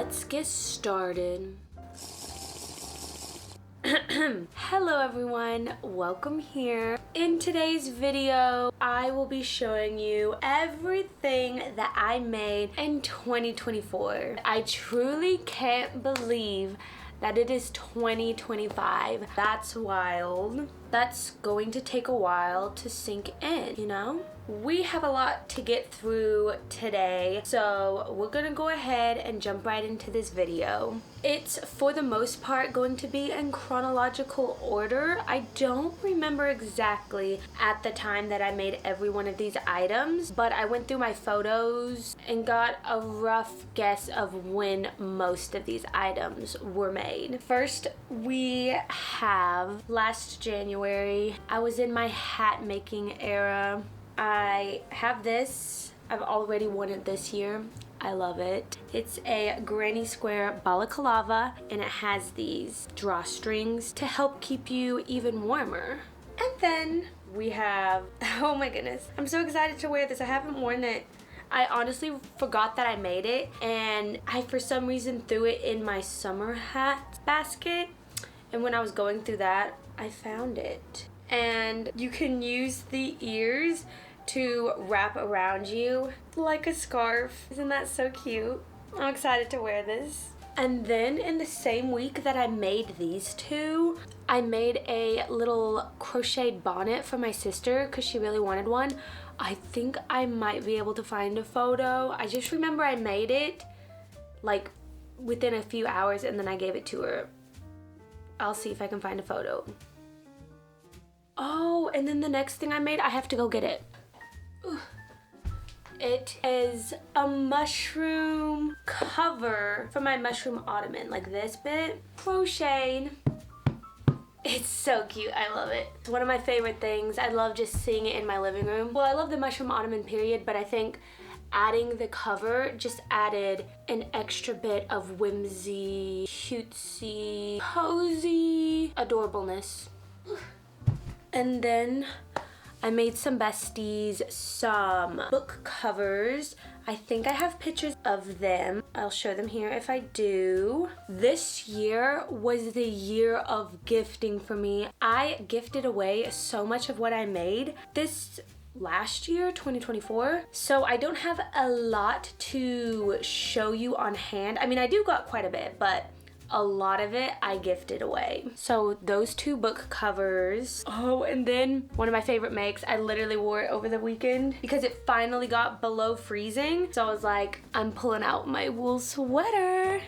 let's get started. Hello everyone, welcome here. In today's video, I will be showing you everything that I made in 2024. I truly can't believe that it is 2025. That's wild. That's going to take a while to sink in, you know? We have a lot to get through today, so we're gonna go ahead and jump right into this video. It's, for the most part, going to be in chronological order. I don't remember exactly at the time that I made every one of these items, but I went through my photos and got a rough guess of when most of these items were made. First, we have last January. I was in my hat making era. I have this. I've already worn it this year. I love it. It's a granny square balaclava and it has these drawstrings to help keep you even warmer. And then we have, oh my goodness, I'm so excited to wear this. I haven't worn it. I honestly forgot that I made it, and I for some reason threw it in my summer hat basket, and when I was going through that, I found it. And you can use the ears to wrap around you like a scarf. Isn't that so cute? I'm excited to wear this. And then in the same week that I made these two, I made a little crocheted bonnet for my sister because she really wanted one. I think I might be able to find a photo. I just remember I made it like within a few hours and then I gave it to her. I'll see if I can find a photo. Oh, and then the next thing I made, I have to go get it. It is a mushroom cover for my mushroom ottoman, like this bit. Crocheted. It's so cute, I love it. It's one of my favorite things. I love just seeing it in my living room. Well, I love the mushroom ottoman period, but I think adding the cover just added an extra bit of whimsy, cutesy, cozy adorableness. And then I made some besties some book covers. I think I have pictures of them. I'll show them here if I do. This year was the year of gifting for me. I gifted away so much of what I made this last year, 2024. So I don't have a lot to show you on hand. I mean, I do got quite a bit, but a lot of it I gifted away. So those two book covers. Oh, and then one of my favorite makes, I literally wore it over the weekend because it finally got below freezing. So I was like, I'm pulling out my wool sweater.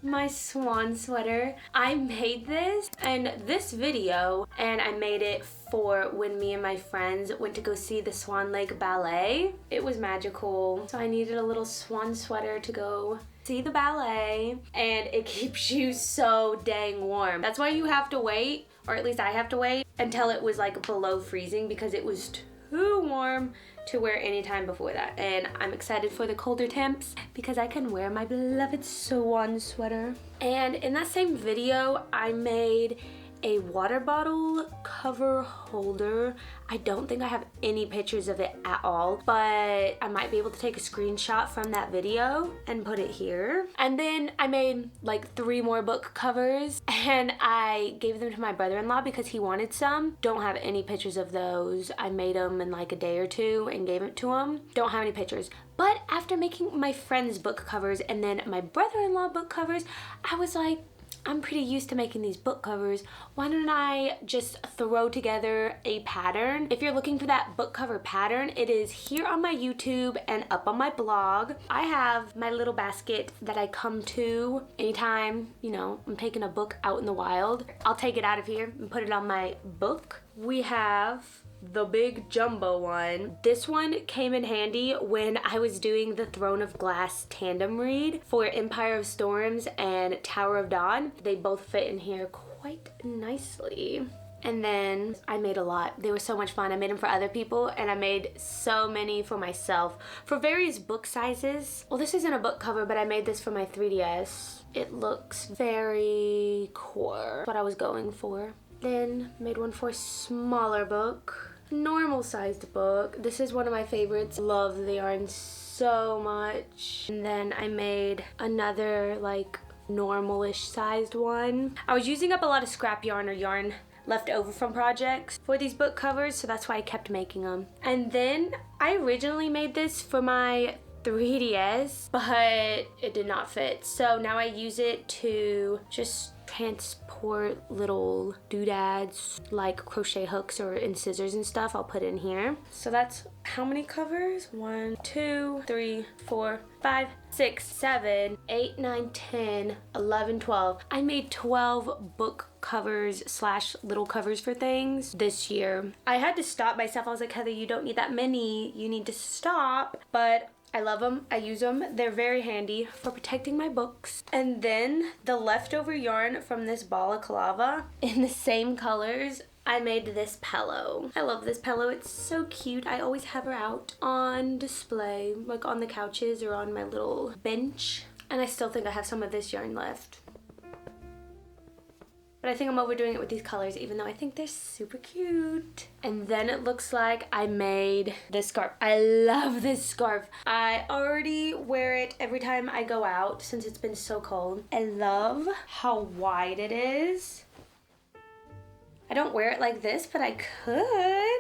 My swan sweater. I made this in this video, and I made it for when me and my friends went to go see the Swan Lake Ballet. It was magical. So I needed a little swan sweater to go see the ballet, and it keeps you so dang warm. That's why you have to wait, or at least I have to wait, until it was like below freezing because it was too warm to wear any time before that. And I'm excited for the colder temps because I can wear my beloved swan sweater. And in that same video, I made a water bottle cover holder. I don't think I have any pictures of it at all, but I might be able to take a screenshot from that video and put it here. And then I made like 3 more book covers and I gave them to my brother-in-law because he wanted some. Don't have any pictures of those. I made them in like a day or two and gave it to him. Don't have any pictures. But after making my friend's book covers and then my brother-in-law book covers, I was like, I'm pretty used to making these book covers. Why don't I just throw together a pattern? If you're looking for that book cover pattern, it is here on my YouTube and up on my blog. I have my little basket that I come to anytime, you know, I'm taking a book out in the wild. I'll take it out of here and put it on my book. We have the big jumbo one. This one came in handy when I was doing the Throne of Glass tandem read for Empire of Storms and Tower of Dawn. They both fit in here quite nicely. And then I made a lot. They were so much fun. I made them for other people and I made so many for myself for various book sizes. Well, this isn't a book cover, but I made this for my 3DS. It looks very core, what I was going for. Then made one for a smaller book. normal sized book. This is one of my favorites. Love the yarn so much. And then I made another like normal-ish sized one. I was using up a lot of scrap yarn or yarn left over from projects for these book covers, so that's why I kept making them. And then I originally made this for my 3DS, but it did not fit. So now I use it to just transport little doodads like crochet hooks or in scissors and stuff. I'll put in here. So that's how many covers? 1, 2, 3, 4, 5, 6, 7, 8, 9, 10, 11, 12. I made 12 book covers slash little covers for things this year. I had to stop myself. I was like, Heather, you don't need that many. You need to stop. But I love them. I use them. They're very handy for protecting my books. And then the leftover yarn from this balaclava in the same colors, I made this pillow. I love this pillow. It's so cute. I always have her out on display, like on the couches or on my little bench. And I still think I have some of this yarn left. But I think I'm overdoing it with these colors, even though I think they're super cute. And then it looks like I made this scarf. I love this scarf. I already wear it every time I go out since it's been so cold. I love how wide it is. I don't wear it like this, but I could.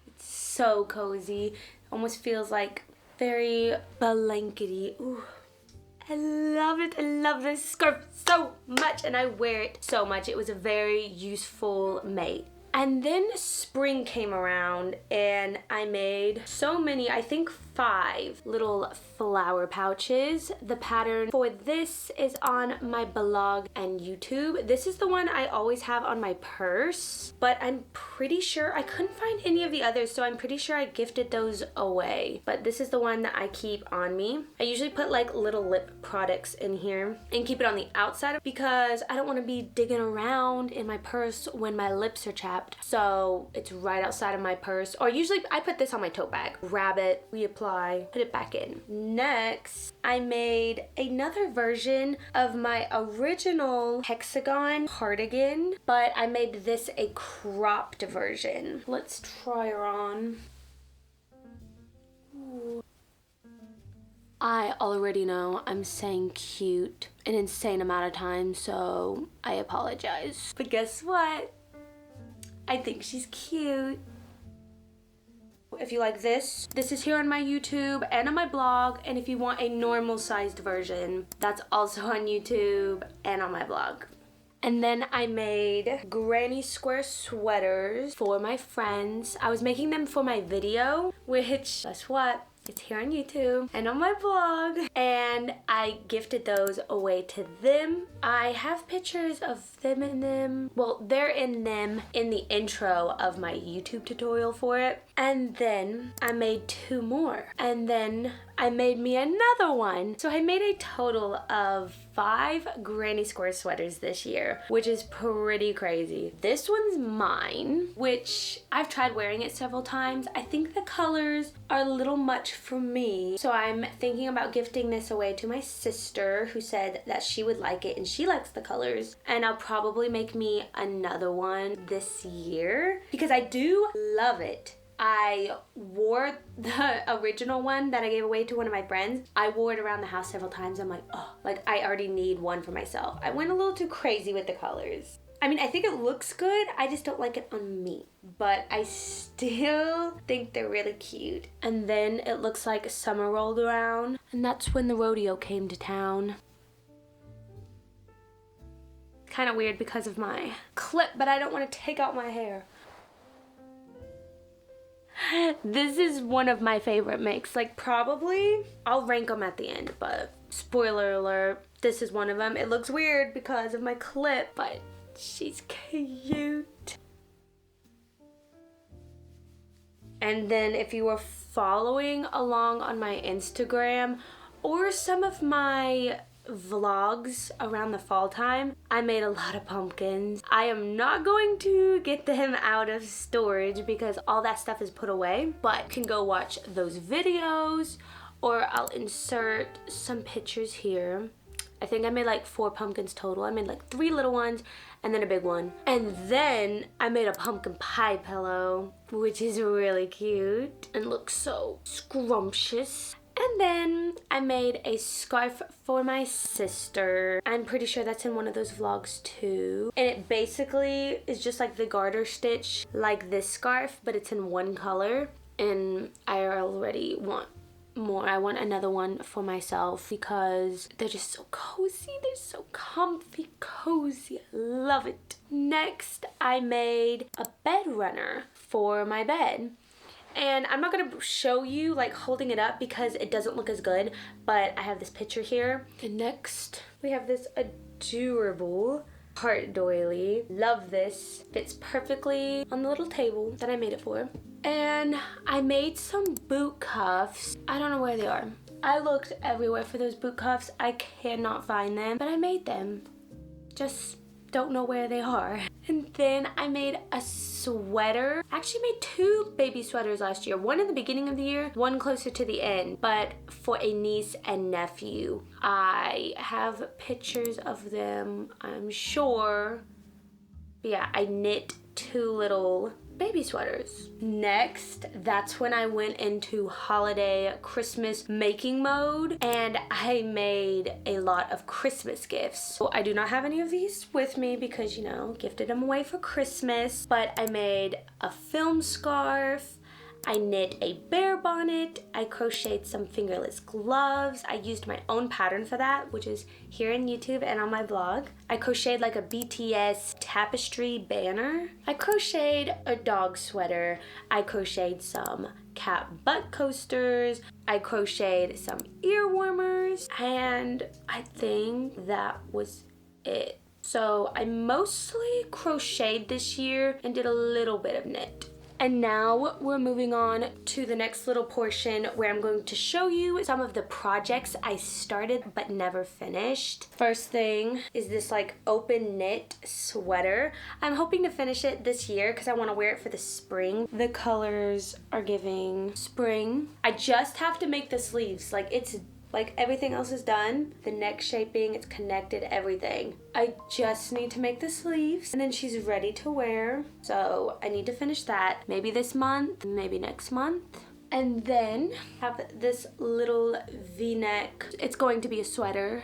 It's so cozy. Almost feels like very blankety. Ooh. I love it. I love this scarf so much and I wear it so much. It was a very useful mate. And then spring came around and I made so many, I think 5 little flower pouches. The pattern for this is on my blog and YouTube. This is the one I always have on my purse, but I'm pretty sure I couldn't find any of the others, so I'm pretty sure I gifted those away. But this is the one that I keep on me. I usually put like little lip products in here and keep it on the outside because I don't want to be digging around in my purse when my lips are chapped. So it's right outside of my purse, or usually I put this on my tote bag. Grab it, reapply, put it back in. Next, I made another version of my original hexagon cardigan, but I made this a cropped version. Let's try her on. Ooh. I already know I'm saying cute an insane amount of times, so I apologize. But guess what? I think she's cute. If you like this, this is here on my YouTube and on my blog. And if you want a normal sized version, that's also on YouTube and on my blog. And then I made granny square sweaters for my friends. I was making them for my video, which, guess what? It's here on YouTube and on my blog, and I gifted those away to them. I have pictures of them in them. Well, they're in them in the intro of my YouTube tutorial for it. And then I made 2 more. And then I made me another one. So I made a total of 5 granny square sweaters this year, which is pretty crazy. This one's mine, which I've tried wearing it several times. I think the colors are a little much for me. So I'm thinking about gifting this away to my sister, who said that she would like it and she likes the colors. And I'll probably make me another one this year because I do love it. I wore the original one that I gave away to one of my friends. I wore it around the house several times. I'm like, oh, like I already need one for myself. I went a little too crazy with the colors. I mean, I think it looks good. I just don't like it on me. But I still think they're really cute. And then it looks like summer rolled around. And that's when the rodeo came to town. Kind of weird because of my clip, but I don't want to take out my hair. This is one of my favorite makes. Like, probably, I'll rank them at the end, but spoiler alert, this is one of them. It looks weird because of my clip, but she's cute. And then if you were following along on my Instagram or some of my vlogs around the fall time, I made a lot of pumpkins. I am not going to get them out of storage because all that stuff is put away, but you can go watch those videos or I'll insert some pictures here. I think I made like 4 pumpkins total. I made like 3 little ones and then a big one. And then I made a pumpkin pie pillow, which is really cute and looks so scrumptious. And then I made a scarf for my sister. I'm pretty sure that's in one of those vlogs too. And it basically is just like the garter stitch, like this scarf, but it's in one color. And I already want more. I want another one for myself because they're just so cozy. They're so comfy, cozy. I love it. Next, I made a bed runner for my bed. And I'm not gonna show you like holding it up because it doesn't look as good, but I have this picture here. And next we have this adorable heart doily. Love this. Fits perfectly on the little table that I made it for. And I made some boot cuffs. I don't know where they are. I looked everywhere for those boot cuffs. I cannot find them, but I made them. Just don't know where they are. And then I made a sweater. I actually made 2 baby sweaters last year. One in the beginning of the year, one closer to the end, but for a niece and nephew. I have pictures of them, I'm sure. But yeah, I knit 2 little baby sweaters. Next, that's when I went into holiday Christmas making mode and I made a lot of Christmas gifts. So I do not have any of these with me because, you know, gifted them away for Christmas, but I made a film scarf. I knit a bear bonnet. I crocheted some fingerless gloves. I used my own pattern for that, which is here in YouTube and on my blog. I crocheted like a BTS tapestry banner. I crocheted a dog sweater. I crocheted some cat butt coasters. I crocheted some ear warmers. And I think that was it. So I mostly crocheted this year and did a little bit of knit. And now we're moving on to the next little portion where I'm going to show you some of the projects I started but never finished. First thing is this like open knit sweater. I'm hoping to finish it this year because I want to wear it for the spring. The colors are giving spring. I just have to make the sleeves. Like everything else is done. The neck shaping, it's connected, everything. I just need to make the sleeves and then she's ready to wear. So I need to finish that maybe this month, maybe next month. And then have this little V-neck. It's going to be a sweater.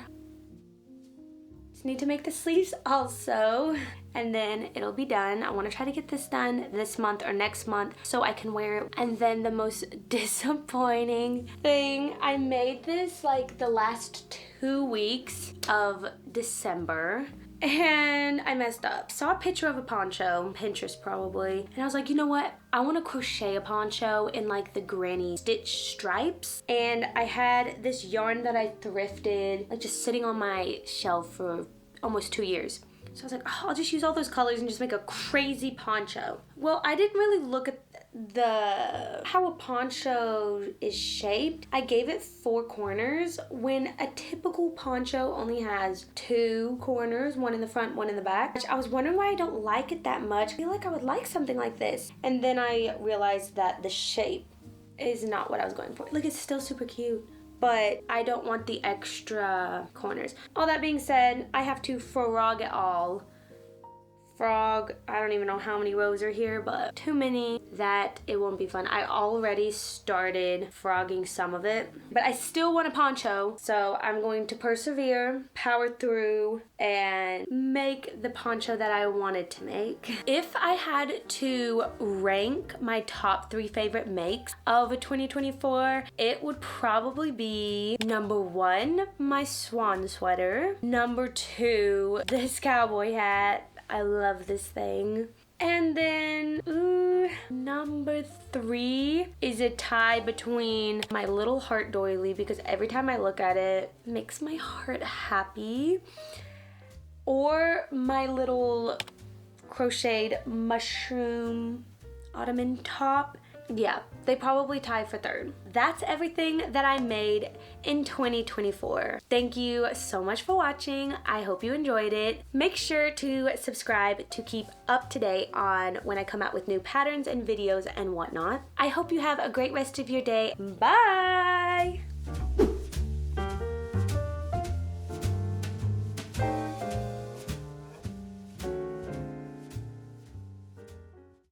Just need to make the sleeves also. And then it'll be done. I want to try to get this done this month or next month so I can wear it. And then the most disappointing thing, I made this like the last 2 weeks of December and I messed up. Saw a picture of a poncho, Pinterest probably, and I was like, you know what? I want to crochet a poncho in like the granny stitch stripes. And I had this yarn that I thrifted, like just sitting on my shelf for almost 2 years. So I was like, oh, I'll just use all those colors and just make a crazy poncho. Well, I didn't really look at how a poncho is shaped. I gave it 4 corners when a typical poncho only has 2 corners, one in the front, one in the back. I was wondering why I don't like it that much. I feel like I would like something like this. And then I realized that the shape is not what I was going for. Like, it's still super cute, but I don't want the extra corners. All that being said, I have to frog it all. Frog, I don't even know how many rows are here, but too many that it won't be fun. I already started frogging some of it, but I still want a poncho, so I'm going to persevere, power through, and make the poncho that I wanted to make. If I had to rank my top 3 favorite makes of 2024, it would probably be number 1, my swan sweater. Number 2, this cowboy hat. I love this thing. And then, number 3 is a tie between my little heart doily, because every time I look at it, it makes my heart happy, or my little crocheted mushroom ottoman top. Yeah, they probably tie for 3rd. That's everything that I made in 2024. Thank you so much for watching. I hope you enjoyed it. Make sure to subscribe to keep up to date on when I come out with new patterns and videos and whatnot. I hope you have a great rest of your day. Bye!